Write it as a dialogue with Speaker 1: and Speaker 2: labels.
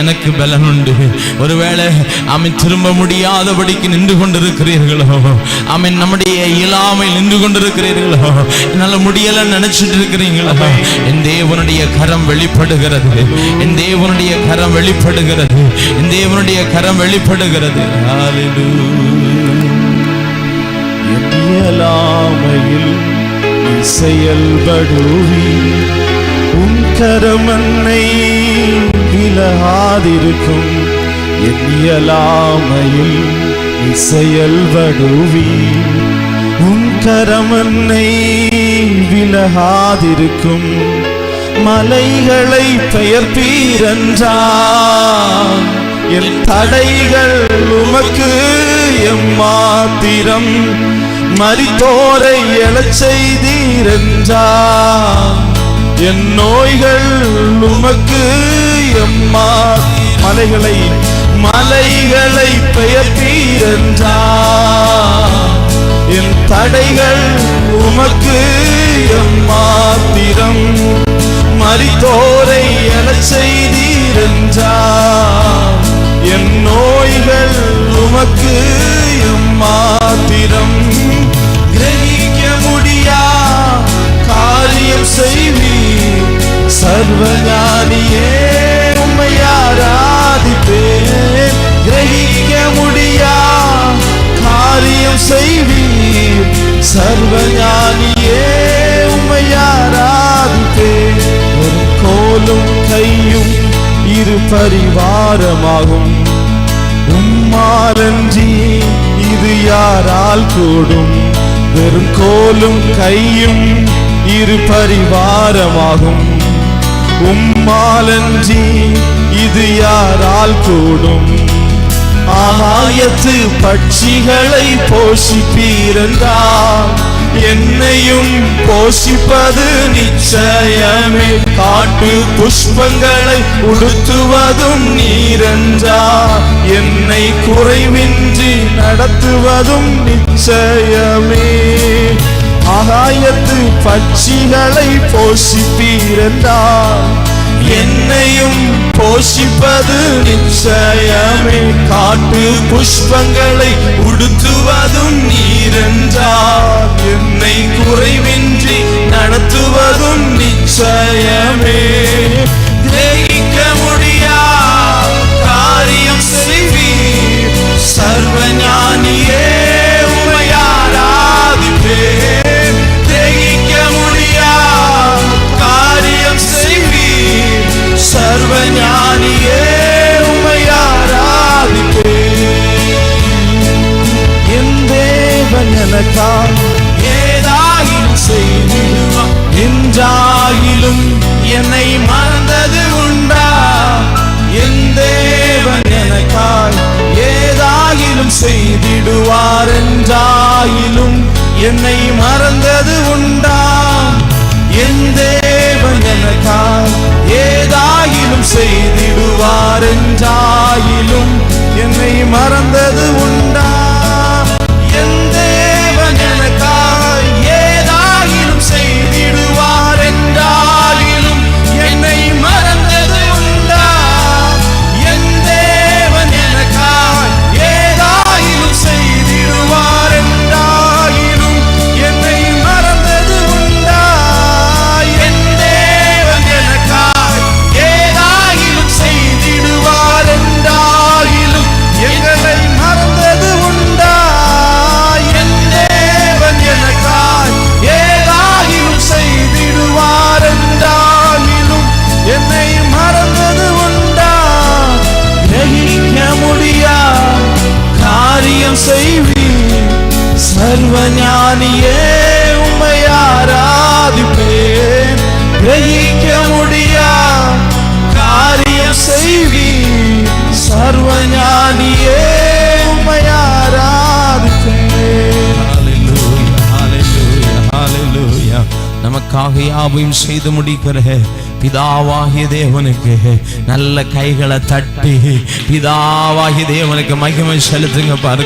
Speaker 1: எனக்கு பலன் உண்டு. ஒருவேளை அவன் திரும்ப முடியாதபடிக்கு நின்று கொண்டிருக்கிறீர்களோ, அவன் நம்முடைய இயலாமை நின்று கொண்டிருக்கிறீர்களோ, என்னால முடியல நினைச்சிட்டு இருக்கிறீங்களோ, என் தேவனுடைய கரம் வெளிப்படுகிறது, என் தேவனுடைய கரம் வெளிப்படுகிறது, என் தேவனுடைய கரம் வெளிப்படுகிறது.
Speaker 2: இயலாமையில் செயல்படுவி உன் கரமன்னை விலகாதிருக்கும். இயலாமையில் செயல்படுவி உன் கரமன்னை விலகாதிருக்கும். மலைகளை பெயர்ப்பீரென்றார், என் தடைகள் உமக்கு எம்மாத்திரம். மரித்தோரை எழச் செய்தீரென்றார், என் நோய்கள் உமக்கு மலைகளை பெயர்த்தீரென்றார், என் தடைகள் உமக்கு எம்மாத்திரம். மரித்தோரை எழச் செய்தீரென்றார், என் நோய்கள் உமக்கு எம்மாத்திரம். கிரகிக்க முடியா காரியம் செய்வீர், சர்வஞானியே உம்மை ஆராதிப்பேன். கிரகிக்க முடியா காரியம் செய்வீர், சர்வஞானியே உம்மை ஆராதிப்பேன். ஒரு கோலும் கையும் இரு பரிவாரமாகும், உம்மாலன்றி இது யாரால் கூடும். வெறும் கோலும் கையும் இரு பரிவாரமாகும், உம்மாலன்றி இது யாரால் கூடும். ஆகாயத்து பட்சிகளை போஷிப்பீரென்றார், என்னையும் போஷிப்பது நிச்சயமே. காட்டு புஷ்பங்களை உடுத்துவதும் நீரென்றார், என்னை குறைவின்றி நடத்துவதும் நிச்சயமே. ஆகாயத்து பட்சிகளை போஷிப்பீரென்றார், என்னையும் போஷிப்பது நிச்சயமே. காட்டு புஷ்பங்களை உடுத்துவதும் நீரென்றார், என்னை குறைவின்றி நடத்துவதும் நிச்சயமே. கிரகிக்க முடியா காரியம் செய்வீர், சர்வஞானியே உம்மை ஆராதிப்பேன். கிரகிக்க முடியா காரியம் செய்வீர், சர்வஞானியே உம்மை ஆராதிப்பேன். என் தேவன் எனக்காக ஏதாயிலும் செய்திடுவார், என்றாயிலும் என்னை மறந்தது உண்டா. என் தேவன் எனக்காக ஏதாயிலும் செய்திடுவார், என்றாயிலும் என்னை மறந்தது உண்டா. என் தேவன் எனக்காக ஏதாயிலும் செய்திடுவார், என்றாயிலும் என்னை மறந்தது உண்டா. என் தேவன் எனக்காக ஏதாயிலும் செய்திடுவார், என்றாயிலும் என்னை மறந்தது உண்டா. என் தேவன் எனக்காக ஏதாயிலும் செய்திடுவார், என்றாயிலும் என்னை மறந்தது உண்டா. என் தேவன் எனக்காக ஏதாயிலும் செய்திடுவார், என்றாயிலும் எங்களை மறந்தது உண்டா. என் தேவன் எனக்காக ஏதாயிலும் செய்திடுவார், என்றாயிலும் என்னை மறந்தது உண்டா. கிரகிக்க முடியா காரியம் செய்வீர், சர்வஞானியே உம்மை ஆராதிப்பேன். கிரகிக்க முடியா காரியம் செய்வீர், சர்வஞானியே உம்மை ஆராதிப்பேன்.
Speaker 1: ஹல்லேலூயா, ஹல்லேலூயா, ஹல்லேலூயா. நமக்காக யாவையும் செய்து முடிக்கிற பிதாவாகிய தேவனுக்கு நல்ல கைகளை தட்டி பிதாவாகிய தேவனுக்கு மகிமை செலுத்துங்க பாருங்க.